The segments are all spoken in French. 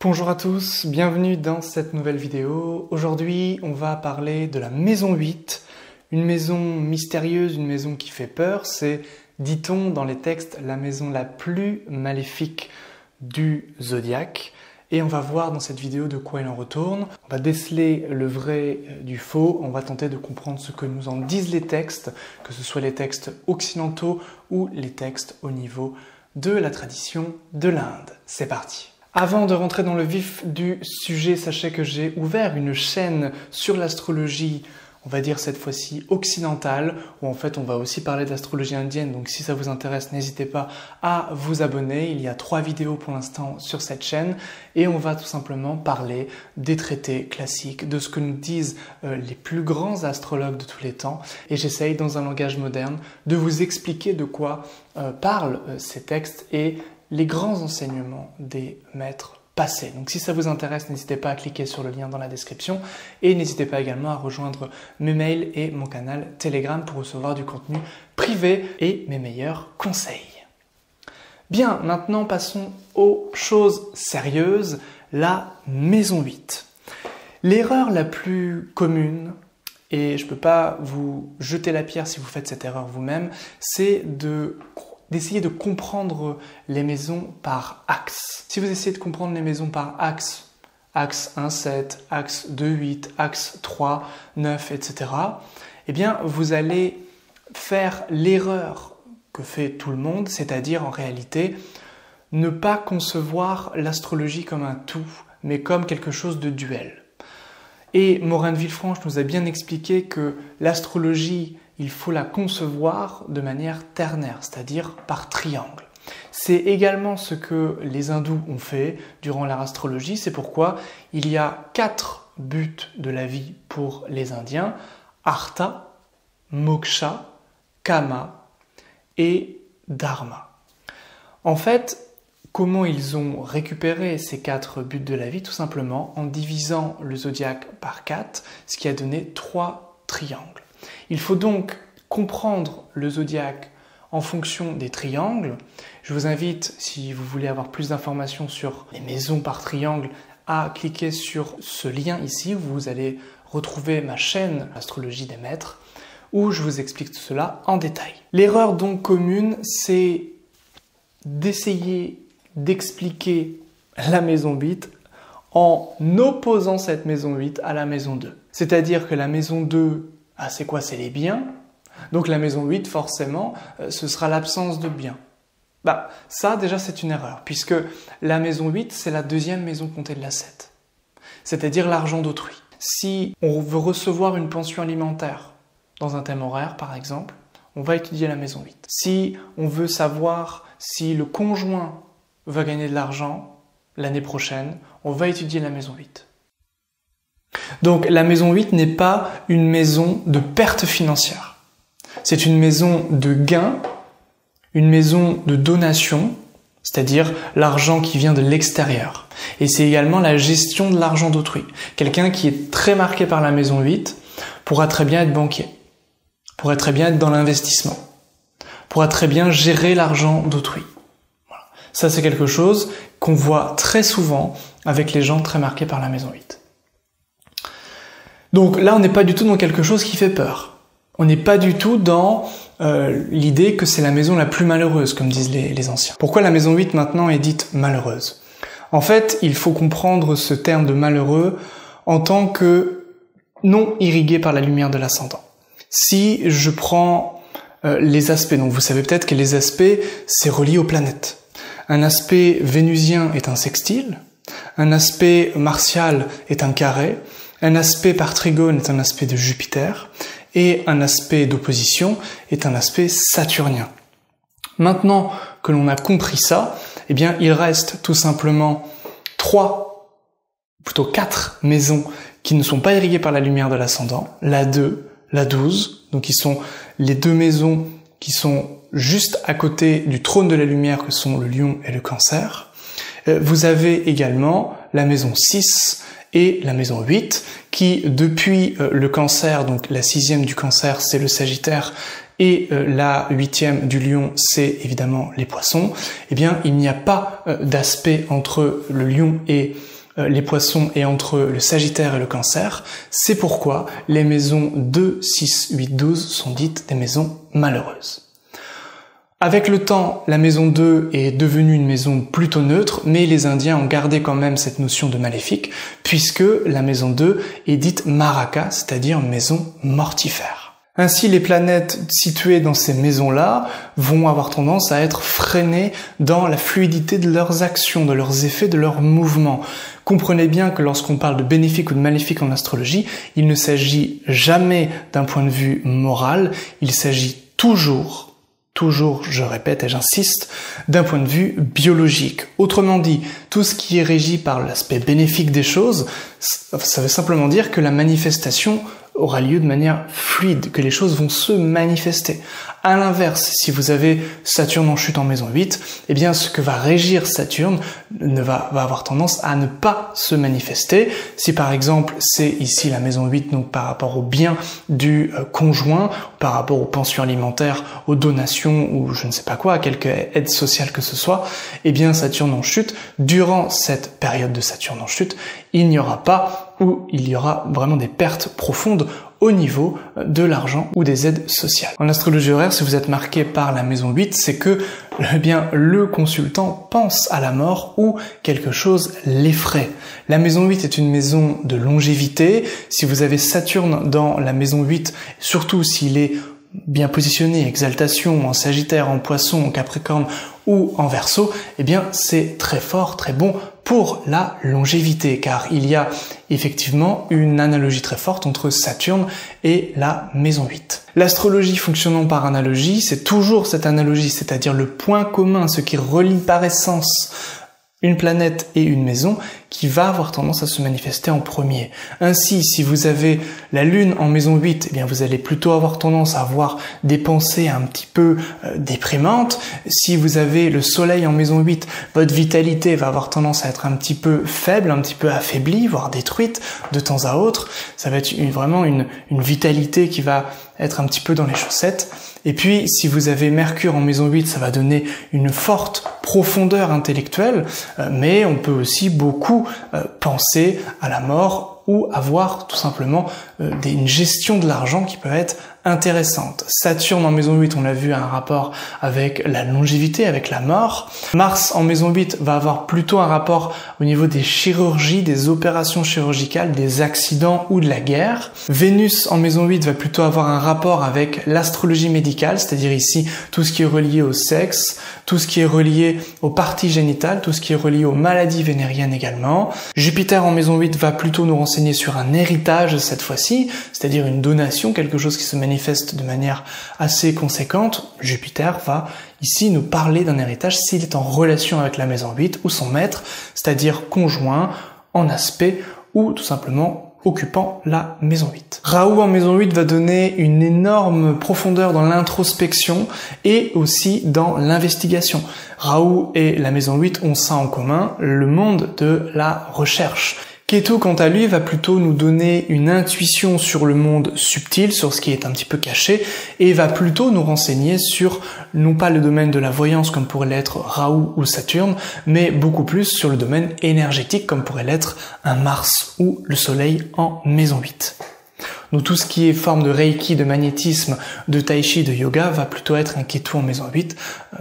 Bonjour à tous, bienvenue dans cette nouvelle vidéo. Aujourd'hui, on va parler de la maison 8, une maison mystérieuse, une maison qui fait peur. C'est, dit-on dans les textes, la maison la plus maléfique du zodiaque. Et on va voir dans cette vidéo de quoi il en retourne. On va déceler le vrai du faux, on va tenter de comprendre ce que nous en disent les textes, que ce soit les textes occidentaux ou les textes au niveau de la tradition de l'Inde. C'est parti! Avant de rentrer dans le vif du sujet, sachez que j'ai ouvert une chaîne sur l'astrologie, on va dire cette fois-ci occidentale, où en fait on va aussi parler d'astrologie indienne, donc si ça vous intéresse, n'hésitez pas à vous abonner. Il y a 3 vidéos pour l'instant sur cette chaîne, et on va tout simplement parler des traités classiques, de ce que nous disent les plus grands astrologues de tous les temps, et j'essaye dans un langage moderne de vous expliquer de quoi parlent ces textes et les grands enseignements des maîtres passés. Donc si ça vous intéresse, n'hésitez pas à cliquer sur le lien dans la description et n'hésitez pas également à rejoindre mes mails et mon canal Telegram pour recevoir du contenu privé et mes meilleurs conseils. Bien, maintenant passons aux choses sérieuses, la maison 8. L'erreur la plus commune, et je ne peux pas vous jeter la pierre si vous faites cette erreur vous-même, c'est d'essayer de comprendre les maisons par axe. Si vous essayez de comprendre les maisons par axe, axe 1,7, axe 2,8, axe 3, 9, etc., eh bien, vous allez faire l'erreur que fait tout le monde, c'est-à-dire en réalité ne pas concevoir l'astrologie comme un tout, mais comme quelque chose de duel. Et Morin de Villefranche nous a bien expliqué que l'astrologie, il faut la concevoir de manière ternaire, c'est-à-dire par triangle. C'est également ce que les hindous ont fait durant leur astrologie, c'est pourquoi il y a 4 buts de la vie pour les Indiens, Artha, Moksha, Kama et Dharma. En fait, comment ils ont récupéré ces 4 buts de la vie? Tout simplement en divisant le zodiaque par 4, ce qui a donné 3 triangles. Il faut donc comprendre le zodiaque en fonction des triangles. Je vous invite, si vous voulez avoir plus d'informations sur les maisons par triangle, à cliquer sur ce lien ici où vous allez retrouver ma chaîne Astrologie des Maîtres, où je vous explique tout cela en détail. L'erreur donc commune, c'est d'essayer d'expliquer la maison 8 en opposant cette maison 8 à la maison 2. C'est-à-dire que la maison 2, c'est quoi? C'est les biens. Donc la maison 8, forcément, ce sera l'absence de biens. Ça, déjà, c'est une erreur, puisque la maison 8, c'est la deuxième maison comptée de la 7. C'est-à-dire l'argent d'autrui. Si on veut recevoir une pension alimentaire dans un thème horaire, par exemple, on va étudier la maison 8. Si on veut savoir si le conjoint va gagner de l'argent l'année prochaine, on va étudier la maison 8. Donc la maison 8 n'est pas une maison de perte financière. C'est une maison de gain, une maison de donation, c'est-à-dire l'argent qui vient de l'extérieur. Et c'est également la gestion de l'argent d'autrui. Quelqu'un qui est très marqué par la maison 8 pourra très bien être banquier, pourrait très bien être dans l'investissement, pourra très bien gérer l'argent d'autrui. Voilà. Ça, c'est quelque chose qu'on voit très souvent avec les gens très marqués par la maison 8. Donc là, on n'est pas du tout dans quelque chose qui fait peur. On n'est pas du tout dans l'idée que c'est la maison la plus malheureuse, comme disent les anciens. Pourquoi la maison 8 maintenant est dite malheureuse? En fait, il faut comprendre ce terme de malheureux en tant que non irrigué par la lumière de l'ascendant. Si je prends les aspects, donc vous savez peut-être que les aspects, c'est relié aux planètes. Un aspect vénusien est un sextile, un aspect martial est un carré, un aspect par trigone est un aspect de Jupiter, et un aspect d'opposition est un aspect saturnien. Maintenant que l'on a compris ça, eh bien, il reste tout simplement 4 maisons qui ne sont pas irriguées par la lumière de l'ascendant, la 2, la 12, donc qui sont les 2 maisons qui sont juste à côté du trône de la lumière que sont le lion et le cancer. Vous avez également la maison 6 et la maison 8, qui depuis le Cancer, donc la 6e du Cancer c'est le Sagittaire, et la 8e du Lion, c'est évidemment les Poissons, eh bien il n'y a pas d'aspect entre le Lion et les Poissons et entre le Sagittaire et le Cancer. C'est pourquoi les maisons 2, 6, 8, 12 sont dites des maisons malheureuses. Avec le temps, la maison 2 est devenue une maison plutôt neutre, mais les Indiens ont gardé quand même cette notion de maléfique, puisque la maison 2 est dite Maraka, c'est-à-dire maison mortifère. Ainsi, les planètes situées dans ces maisons-là vont avoir tendance à être freinées dans la fluidité de leurs actions, de leurs effets, de leurs mouvements. Comprenez bien que lorsqu'on parle de bénéfique ou de maléfique en astrologie, il ne s'agit jamais d'un point de vue moral, il s'agit toujours, je répète et j'insiste, d'un point de vue biologique. Autrement dit, tout ce qui est régi par l'aspect bénéfique des choses, ça veut simplement dire que la manifestation aura lieu de manière fluide, que les choses vont se manifester. À l'inverse, si vous avez Saturne en chute en maison 8, eh bien ce que va régir Saturne va avoir tendance à ne pas se manifester. Si par exemple c'est ici la maison 8, donc par rapport au bien du conjoint, par rapport aux pensions alimentaires, aux donations ou je ne sais pas quoi, à quelque aide sociale que ce soit, eh bien Saturne en chute, durant cette période de Saturne en chute, il n'y aura pas ou il y aura vraiment des pertes profondes au niveau de l'argent ou des aides sociales. En astrologie horaire, si vous êtes marqué par la maison 8, c'est que eh bien, le consultant pense à la mort ou quelque chose l'effraie. La maison 8 est une maison de longévité. Si vous avez Saturne dans la maison 8, surtout s'il est bien positionné, exaltation, en Sagittaire, en Poisson, en Capricorne ou en Verseau, eh bien c'est très fort, très bon pour la longévité, car il y a effectivement une analogie très forte entre Saturne et la maison 8. L'astrologie fonctionnant par analogie, c'est toujours cette analogie, c'est-à-dire le point commun, ce qui relie par essence une planète et une maison, qui va avoir tendance à se manifester en premier. Ainsi, si vous avez la Lune en maison 8, eh bien vous allez plutôt avoir tendance à avoir des pensées un petit peu déprimantes. Si vous avez le Soleil en maison 8, votre vitalité va avoir tendance à être un petit peu faible, un petit peu affaiblie, voire détruite de temps à autre. Ça va être vraiment une vitalité qui va être un petit peu dans les chaussettes. Et puis, si vous avez Mercure en maison 8, ça va donner une forte profondeur intellectuelle, mais on peut aussi beaucoup penser à la mort ou avoir tout simplement une gestion de l'argent qui peut être intéressante. Saturne en maison 8, on l'a vu, a un rapport avec la longévité, avec la mort. Mars en maison 8 va avoir plutôt un rapport au niveau des chirurgies, des opérations chirurgicales, des accidents ou de la guerre. Vénus en maison 8 va plutôt avoir un rapport avec l'astrologie médicale, c'est-à-dire ici tout ce qui est relié au sexe, tout ce qui est relié aux parties génitales, tout ce qui est relié aux maladies vénériennes également. Jupiter en maison 8 va plutôt nous renseigner sur un héritage cette fois-ci, c'est-à-dire une donation, quelque chose qui se manifeste de manière assez conséquente. Jupiter va ici nous parler d'un héritage s'il est en relation avec la maison 8 ou son maître, c'est-à-dire conjoint, en aspect ou tout simplement occupant la maison 8. Rahu en maison 8 va donner une énorme profondeur dans l'introspection et aussi dans l'investigation. Rahu et la maison 8 ont ça en commun, le monde de la recherche. Ketu, quant à lui, va plutôt nous donner une intuition sur le monde subtil, sur ce qui est un petit peu caché, et va plutôt nous renseigner sur, non pas le domaine de la voyance comme pourrait l'être Rahu ou Saturne, mais beaucoup plus sur le domaine énergétique comme pourrait l'être un Mars ou le Soleil en maison 8. Donc tout ce qui est forme de Reiki, de magnétisme, de Tai Chi, de yoga va plutôt être un Ketu en maison 8,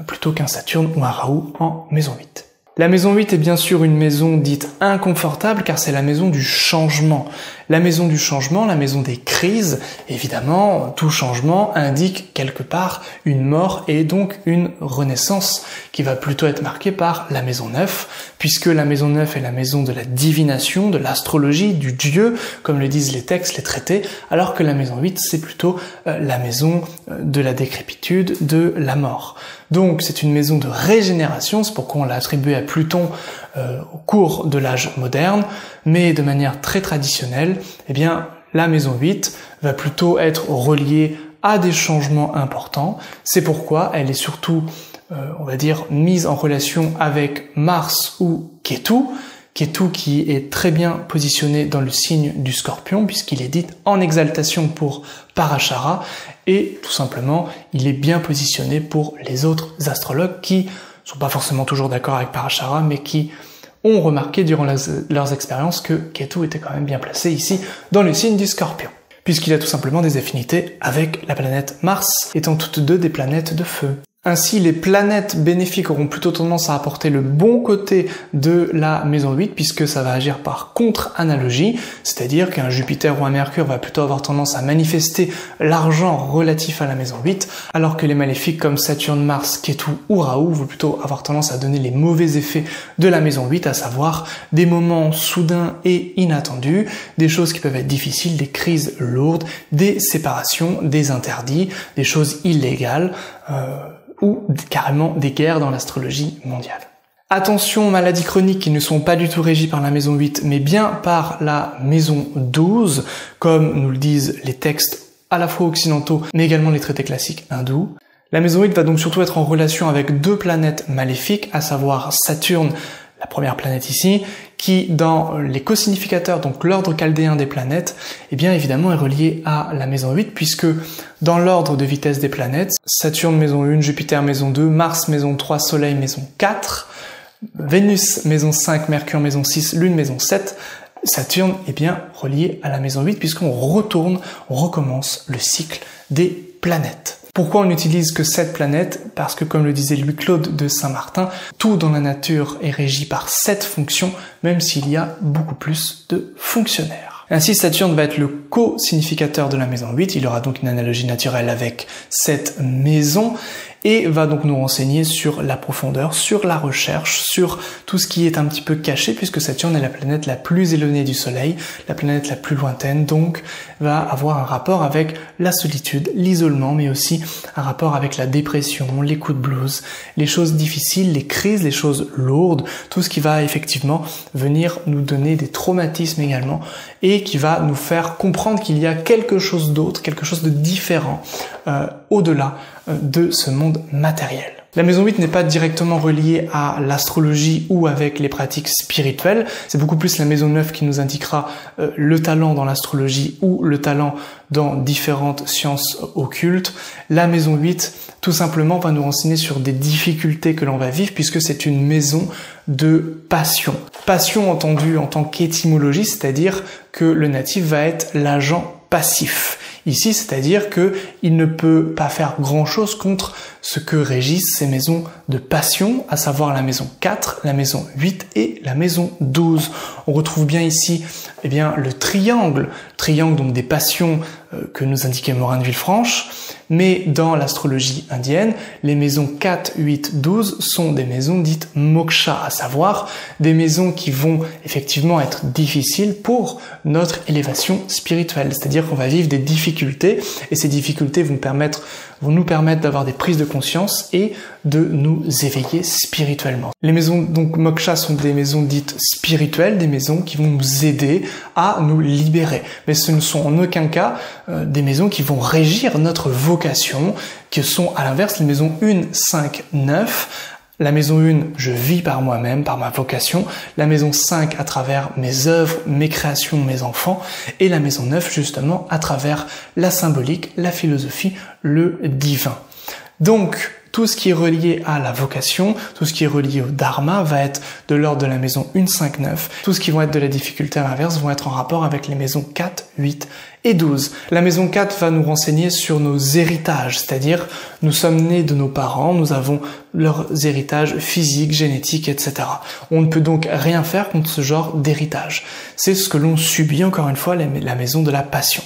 plutôt qu'un Saturne ou un Rahu en maison 8. La maison 8 est bien sûr une maison dite inconfortable car c'est la maison du changement. La maison du changement, la maison des crises, évidemment, tout changement indique quelque part une mort et donc une renaissance qui va plutôt être marquée par la maison 9, puisque la maison 9 est la maison de la divination, de l'astrologie, du dieu, comme le disent les textes, les traités, alors que la maison 8 c'est plutôt la maison de la décrépitude, de la mort. Donc c'est une maison de régénération, c'est pourquoi on l'a attribuée à Pluton au cours de l'âge moderne, mais de manière très traditionnelle, eh bien la maison 8 va plutôt être reliée à des changements importants. C'est pourquoi elle est surtout, on va dire, mise en relation avec Mars ou Ketu, Ketu qui est très bien positionné dans le signe du Scorpion puisqu'il est dit en exaltation pour Parashara et tout simplement il est bien positionné pour les autres astrologues qui sont pas forcément toujours d'accord avec Parashara mais qui ont remarqué durant leurs expériences que Ketu était quand même bien placé ici dans le signe du Scorpion, puisqu'il a tout simplement des affinités avec la planète Mars, étant toutes deux des planètes de feu. Ainsi, les planètes bénéfiques auront plutôt tendance à apporter le bon côté de la maison 8 puisque ça va agir par contre-analogie, c'est-à-dire qu'un Jupiter ou un Mercure va plutôt avoir tendance à manifester l'argent relatif à la maison 8, alors que les maléfiques comme Saturne, Mars, Ketu ou Rahu vont plutôt avoir tendance à donner les mauvais effets de la maison 8, à savoir des moments soudains et inattendus, des choses qui peuvent être difficiles, des crises lourdes, des séparations, des interdits, des choses illégales, ou carrément des guerres dans l'astrologie mondiale. Attention aux maladies chroniques qui ne sont pas du tout régies par la maison 8, mais bien par la maison 12, comme nous le disent les textes à la fois occidentaux, mais également les traités classiques hindous. La maison 8 va donc surtout être en relation avec deux planètes maléfiques, à savoir Saturne, la première planète ici, qui dans les co-significateurs, donc l'ordre chaldéen des planètes, eh bien évidemment est relié à la maison 8, puisque dans l'ordre de vitesse des planètes, Saturne maison 1, Jupiter maison 2, Mars maison 3, Soleil maison 4, Vénus maison 5, Mercure maison 6, Lune maison 7, Saturne est bien relié à la maison 8, puisqu'on recommence le cycle des planètes. Pourquoi on n'utilise que 7 planètes? Parce que comme le disait Louis-Claude de Saint-Martin, tout dans la nature est régi par 7 fonctions, même s'il y a beaucoup plus de fonctionnaires. Ainsi, Saturne va être le co-significateur de la maison 8, il aura donc une analogie naturelle avec cette maison, et va donc nous renseigner sur la profondeur, sur la recherche, sur tout ce qui est un petit peu caché, puisque Saturne est la planète la plus éloignée du Soleil, la planète la plus lointaine, donc va avoir un rapport avec la solitude, l'isolement, mais aussi un rapport avec la dépression, les coups de blues, les choses difficiles, les crises, les choses lourdes, tout ce qui va effectivement venir nous donner des traumatismes également, et qui va nous faire comprendre qu'il y a quelque chose d'autre, quelque chose de différent, au-delà de ce monde matériel. La maison 8 n'est pas directement reliée à l'astrologie ou avec les pratiques spirituelles, c'est beaucoup plus la maison 9 qui nous indiquera le talent dans l'astrologie ou le talent dans différentes sciences occultes. La maison 8, tout simplement, va nous renseigner sur des difficultés que l'on va vivre puisque c'est une maison de passion. Passion entendue en tant qu'étymologie, c'est-à-dire que le natif va être l'agent passif. Ici, c'est-à-dire que il ne peut pas faire grand-chose contre ce que régissent ces maisons de passion, à savoir la maison 4, la maison 8 et la maison 12. On retrouve bien ici le triangle donc des passions que nous indiquait Morin de Villefranche, mais dans l'astrologie indienne, les maisons 4, 8, 12 sont des maisons dites moksha, à savoir des maisons qui vont effectivement être difficiles pour notre élévation spirituelle, c'est-à-dire qu'on va vivre des difficultés et ces difficultés vont nous permettre d'avoir des prises de conscience et de nous éveiller spirituellement. Les maisons donc moksha sont des maisons dites spirituelles, des maisons qui vont nous aider à nous libérer, mais ce ne sont en aucun cas des maisons qui vont régir notre vocation, qui sont à l'inverse les maisons 1, 5, 9. La maison 1, je vis par moi-même, par ma vocation. La maison 5, à travers mes œuvres, mes créations, mes enfants. Et la maison 9, justement, à travers la symbolique, la philosophie, le divin. Donc, tout ce qui est relié à la vocation, tout ce qui est relié au dharma va être de l'ordre de la maison 1, 5, 9. Tout ce qui va être de la difficulté à l'inverse vont être en rapport avec les maisons 4, 8 et 12. La maison 4 va nous renseigner sur nos héritages, c'est-à-dire nous sommes nés de nos parents, nous avons leurs héritages physiques, génétiques, etc. On ne peut donc rien faire contre ce genre d'héritage. C'est ce que l'on subit, encore une fois, la maison de la passion.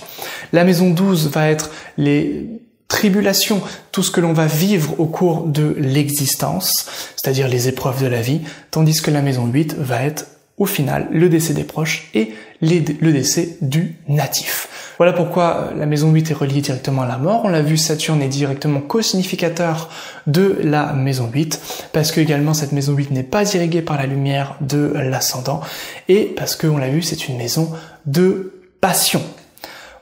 La maison 12 va être les tribulations, tout ce que l'on va vivre au cours de l'existence, c'est-à-dire les épreuves de la vie, tandis que la maison 8 va être, au final, le décès des proches et le décès du natif. Voilà pourquoi la maison 8 est reliée directement à la mort. On l'a vu, Saturne est directement co-significateur de la maison 8, parce que également cette maison 8 n'est pas irriguée par la lumière de l'ascendant, et parce que, on l'a vu, c'est une maison de passion.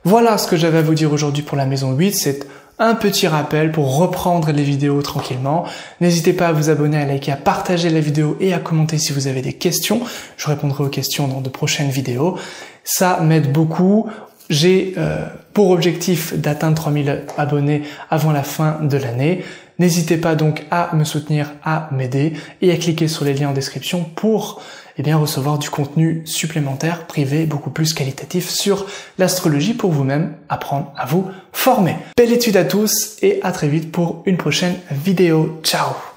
Voilà ce que j'avais à vous dire aujourd'hui pour la maison 8, c'est un petit rappel pour reprendre les vidéos tranquillement. N'hésitez pas à vous abonner, à liker, à partager la vidéo et à commenter si vous avez des questions. Je répondrai aux questions dans de prochaines vidéos. Ça m'aide beaucoup. J'ai pour objectif d'atteindre 3000 abonnés avant la fin de l'année. N'hésitez pas donc à me soutenir, à m'aider et à cliquer sur les liens en description pour recevoir du contenu supplémentaire, privé, beaucoup plus qualitatif sur l'astrologie pour vous-même apprendre à vous former. Belle étude à tous et à très vite pour une prochaine vidéo. Ciao!